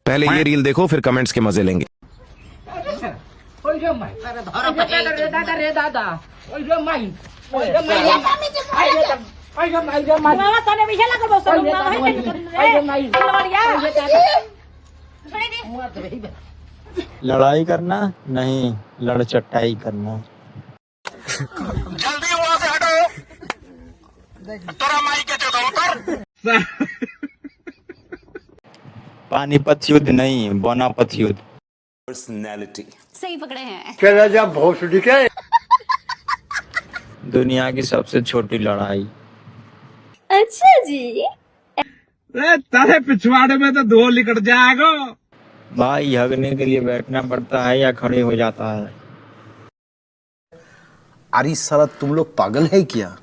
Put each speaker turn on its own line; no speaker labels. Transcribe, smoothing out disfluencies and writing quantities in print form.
पहले ये रील देखो फिर कमेंट्स के मजे लेंगे।
लड़ाई करना नहीं, लड़ चटाई करना।
जल्दी वहां से हटो, तोरा माई के तो
पानीपत युद्ध नहीं, बोनापत युद्ध।
पर्सनैलिटी
सही पकड़े हैं।
चला जा भोसड़ी के।
दुनिया की सबसे छोटी लड़ाई।
अच्छा जी।
तारे पिछवाड़े में तो धो लिकट जाएगा।
भाई हगने के लिए बैठना पड़ता है या खड़े हो जाता है?
अरे साला तुम लोग पागल है क्या?